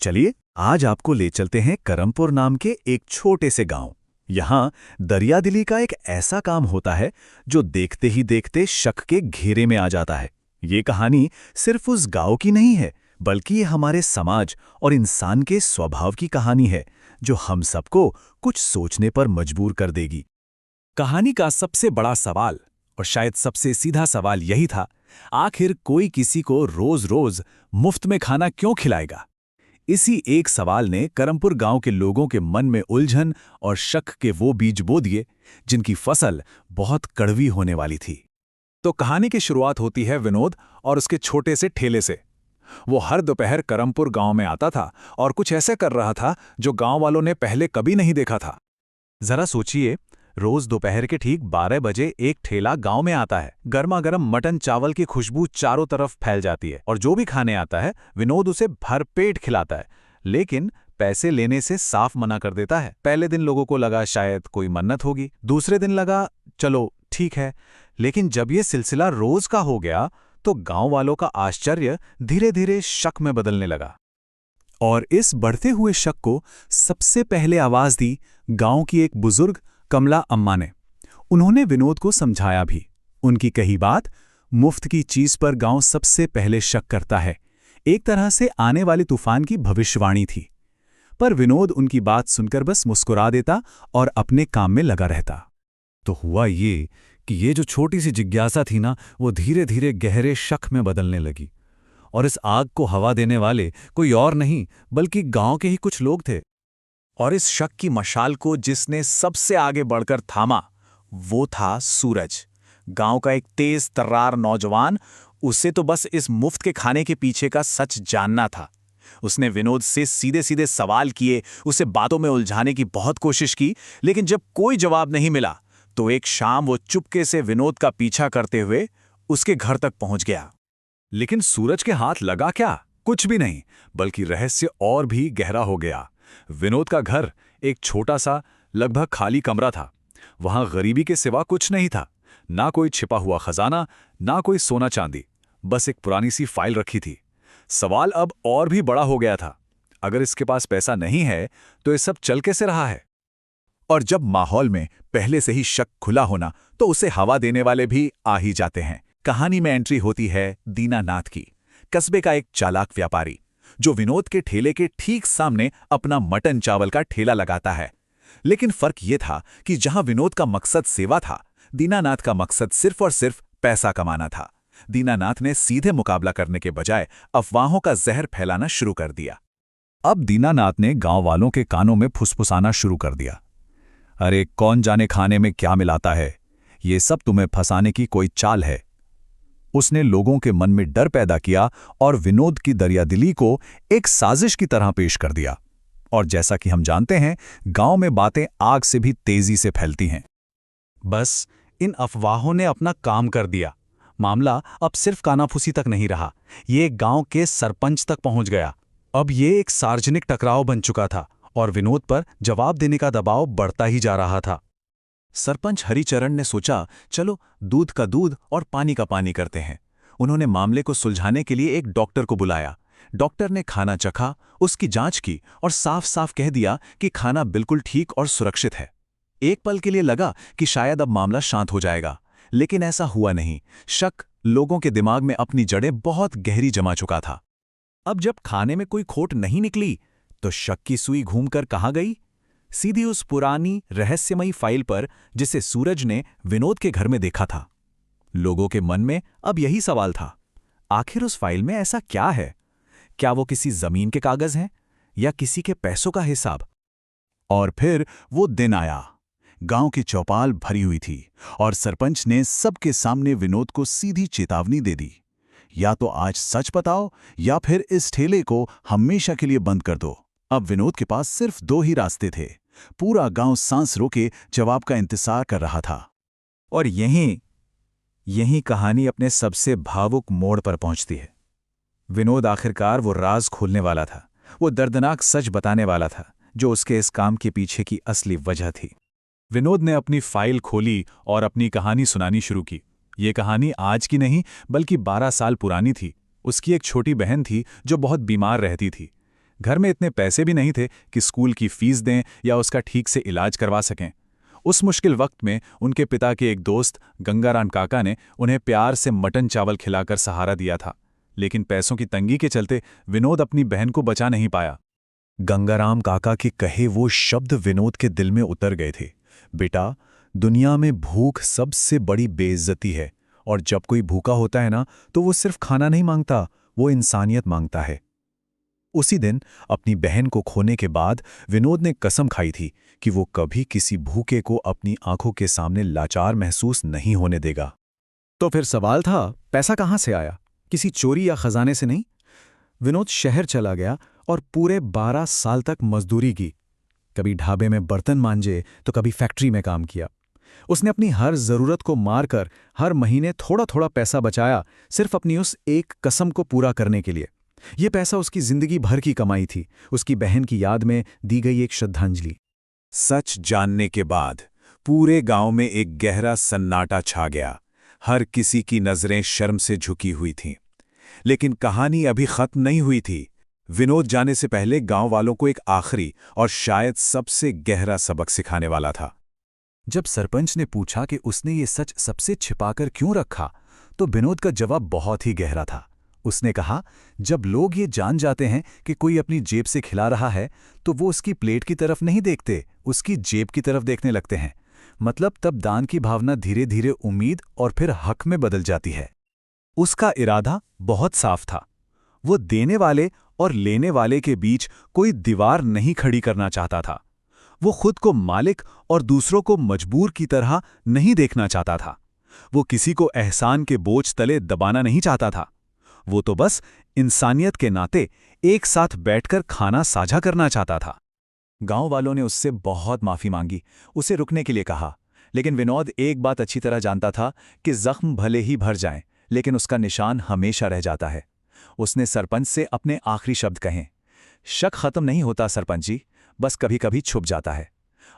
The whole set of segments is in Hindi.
चलिए आज आपको ले चलते हैं करमपुर नाम के एक छोटे से गांव। यहाँ दरियादिली का एक ऐसा काम होता है जो देखते ही देखते शक के घेरे में आ जाता है। ये कहानी सिर्फ उस गांव की नहीं है, बल्कि ये हमारे समाज और इंसान के स्वभाव की कहानी है जो हम सबको कुछ सोचने पर मजबूर कर देगी। कहानी का सबसे बड़ा सवाल और शायद सबसे सीधा सवाल यही था, आखिर कोई किसी को रोज रोज मुफ्त में खाना क्यों खिलाएगा? इसी एक सवाल ने करमपुर गांव के लोगों के मन में उलझन और शक के वो बीज बो दिए जिनकी फसल बहुत कड़वी होने वाली थी। तो कहानी की शुरुआत होती है विनोद और उसके छोटे से ठेले से। वो हर दोपहर करमपुर गांव में आता था और कुछ ऐसे कर रहा था जो गांव वालों ने पहले कभी नहीं देखा था। जरा सोचिए, रोज दोपहर के ठीक 12 बजे एक ठेला गांव में आता है। गर्मा गर्म मटन चावल की खुशबू चारों तरफ फैल जाती है और जो भी खाने आता है विनोद उसे भरपेट खिलाता है, लेकिन पैसे लेने से साफ मना कर देता है। पहले दिन लोगों को लगा शायद कोई मन्नत होगी, दूसरे दिन लगा चलो ठीक है, लेकिन जब ये सिलसिला रोज का हो गया तो गांव वालों का आश्चर्य धीरे धीरे शक में बदलने लगा। और इस बढ़ते हुए शक को सबसे पहले आवाज दी गांव की एक बुजुर्ग कमला अम्मा ने। उन्होंने विनोद को समझाया भी। उनकी कही बात, मुफ्त की चीज पर गांव सबसे पहले शक करता है, एक तरह से आने वाले तूफान की भविष्यवाणी थी। पर विनोद उनकी बात सुनकर बस मुस्कुरा देता और अपने काम में लगा रहता। तो हुआ ये कि ये जो छोटी सी जिज्ञासा थी ना, वो धीरे धीरे गहरे शक में बदलने लगी। और इस आग को हवा देने वाले कोई और नहीं बल्कि गांव के ही कुछ लोग थे। और इस शक की मशाल को जिसने सबसे आगे बढ़कर थामा, वो था सूरज, गांव का एक तेज तर्रार नौजवान। उसे तो बस इस मुफ्त के खाने के पीछे का सच जानना था। उसने विनोद से सीधे सीधे सवाल किए, उसे बातों में उलझाने की बहुत कोशिश की, लेकिन जब कोई जवाब नहीं मिला तो एक शाम वो चुपके से विनोद का पीछा करते हुए उसके घर तक पहुंच गया। लेकिन सूरज के हाथ लगा क्या? कुछ भी नहीं, बल्कि रहस्य और भी गहरा हो गया। विनोद का घर एक छोटा सा लगभग खाली कमरा था। वहां गरीबी के सिवा कुछ नहीं था, ना कोई छिपा हुआ खजाना, ना कोई सोना चांदी, बस एक पुरानी सी फाइल रखी थी। सवाल अब और भी बड़ा हो गया था, अगर इसके पास पैसा नहीं है तो ये सब चल कैसे रहा है? और जब माहौल में पहले से ही शक खुला होना तो उसे हवा देने वाले भी आ ही जाते हैं। कहानी में एंट्री होती है दीनानाथ की, कस्बे का एक चालाक व्यापारी जो विनोद के ठेले के ठीक सामने अपना मटन चावल का ठेला लगाता है। लेकिन फर्क यह था कि जहां विनोद का मकसद सेवा था, दीनानाथ का मकसद सिर्फ और सिर्फ पैसा कमाना था। दीनानाथ ने सीधे मुकाबला करने के बजाय अफवाहों का जहर फैलाना शुरू कर दिया। अब दीनानाथ ने गांव वालों के कानों में फुसफुसाना शुरू कर दिया, अरे कौन जाने खाने में क्या मिलाता है, ये सब तुम्हें फंसाने की कोई चाल है। उसने लोगों के मन में डर पैदा किया और विनोद की दरियादिली को एक साजिश की तरह पेश कर दिया। और जैसा कि हम जानते हैं, गांव में बातें आग से भी तेजी से फैलती हैं। बस इन अफवाहों ने अपना काम कर दिया। मामला अब सिर्फ कानाफूसी तक नहीं रहा, ये गांव के सरपंच तक पहुंच गया। अब ये एक सार्वजनिक टकराव बन चुका था और विनोद पर जवाब देने का दबाव बढ़ता ही जा रहा था। सरपंच हरिचरण ने सोचा, चलो दूध का दूध और पानी का पानी करते हैं। उन्होंने मामले को सुलझाने के लिए एक डॉक्टर को बुलाया। डॉक्टर ने खाना चखा, उसकी जांच की और साफ साफ कह दिया कि खाना बिल्कुल ठीक और सुरक्षित है। एक पल के लिए लगा कि शायद अब मामला शांत हो जाएगा, लेकिन ऐसा हुआ नहीं। शक लोगों के दिमाग में अपनी जड़ें बहुत गहरी जमा चुका था। अब जब खाने में कोई खोट नहीं निकली तो शक की सुई घूमकर कहाँ गई? सीधी उस पुरानी रहस्यमयी फाइल पर जिसे सूरज ने विनोद के घर में देखा था। लोगों के मन में अब यही सवाल था, आखिर उस फाइल में ऐसा क्या है? क्या वो किसी जमीन के कागज हैं या किसी के पैसों का हिसाब? और फिर वो दिन आया। गांव की चौपाल भरी हुई थी और सरपंच ने सबके सामने विनोद को सीधी चेतावनी दे दी, या तो आज सच बताओ या फिर इस ठेले को हमेशा के लिए बंद कर दो। अब विनोद के पास सिर्फ दो ही रास्ते थे। पूरा गांव सांस रोके जवाब का इंतजार कर रहा था। और यहीं कहानी अपने सबसे भावुक मोड़ पर पहुंचती है। विनोद आखिरकार वो राज खोलने वाला था, वो दर्दनाक सच बताने वाला था जो उसके इस काम के पीछे की असली वजह थी। विनोद ने अपनी फाइल खोली और अपनी कहानी सुनानी शुरू की। ये कहानी आज की नहीं बल्कि 12 साल पुरानी थी। उसकी एक छोटी बहन थी जो बहुत बीमार रहती थी। घर में इतने पैसे भी नहीं थे कि स्कूल की फीस दें या उसका ठीक से इलाज करवा सकें। उस मुश्किल वक्त में उनके पिता के एक दोस्त गंगाराम काका ने उन्हें प्यार से मटन चावल खिलाकर सहारा दिया था। लेकिन पैसों की तंगी के चलते विनोद अपनी बहन को बचा नहीं पाया। गंगाराम काका के कहे वो शब्द विनोद के दिल में उतर गए थे। बेटा, दुनिया में भूख सबसे बड़ी बेइज्जती है, और जब कोई भूखा होता है ना, तो वो सिर्फ खाना नहीं मांगता, वो इंसानियत मांगता है। उसी दिन अपनी बहन को खोने के बाद विनोद ने कसम खाई थी कि वो कभी किसी भूखे को अपनी आंखों के सामने लाचार महसूस नहीं होने देगा। तो फिर सवाल था, पैसा कहाँ से आया? किसी चोरी या खजाने से नहीं। विनोद शहर चला गया और पूरे 12 साल तक मजदूरी की। कभी ढाबे में बर्तन मांजे तो कभी फैक्ट्री में काम किया। उसने अपनी हर जरूरत को मारकर हर महीने थोड़ा थोड़ा पैसा बचाया, सिर्फ अपनी उस एक कसम को पूरा करने के लिए। यह पैसा उसकी जिंदगी भर की कमाई थी, उसकी बहन की याद में दी गई एक श्रद्धांजलि। सच जानने के बाद पूरे गांव में एक गहरा सन्नाटा छा गया। हर किसी की नजरें शर्म से झुकी हुई थीं। लेकिन कहानी अभी खत्म नहीं हुई थी। विनोद जाने से पहले गांव वालों को एक आखिरी और शायद सबसे गहरा सबक सिखाने वाला था। जब सरपंच ने पूछा कि उसने ये सच सबसे छिपाकर क्यों रखा, तो विनोद का जवाब बहुत ही गहरा था। उसने कहा, जब लोग ये जान जाते हैं कि कोई अपनी जेब से खिला रहा है, तो वो उसकी प्लेट की तरफ नहीं देखते, उसकी जेब की तरफ देखने लगते हैं। मतलब तब दान की भावना धीरे धीरे उम्मीद और फिर हक में बदल जाती है। उसका इरादा बहुत साफ था। वो देने वाले और लेने वाले के बीच कोई दीवार नहीं खड़ी करना चाहता था। वो खुद को मालिक और दूसरों को मजबूर की तरह नहीं देखना चाहता था। वो किसी को एहसान के बोझ तले दबाना नहीं चाहता था। वो तो बस इंसानियत के नाते एक साथ बैठकर खाना साझा करना चाहता था। गांव वालों ने उससे बहुत माफी मांगी, उसे रुकने के लिए कहा। लेकिन विनोद एक बात अच्छी तरह जानता था कि जख्म भले ही भर जाएं, लेकिन उसका निशान हमेशा रह जाता है। उसने सरपंच से अपने आखिरी शब्द कहे, शक खत्म नहीं होता सरपंच जी, बस कभी कभी छुप जाता है।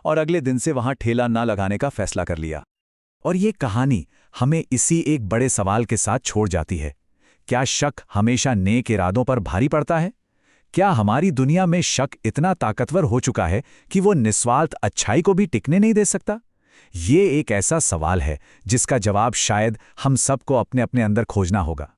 और अगले दिन से वहां ठेला ना लगाने का फैसला कर लिया। और ये कहानी हमें इसी एक बड़े सवाल के साथ छोड़ जाती है। क्या शक हमेशा नेक इरादों पर भारी पड़ता है? क्या हमारी दुनिया में शक इतना ताकतवर हो चुका है कि वो निस्वार्थ अच्छाई को भी टिकने नहीं दे सकता? ये एक ऐसा सवाल है जिसका जवाब शायद हम सबको अपने अपने अंदर खोजना होगा।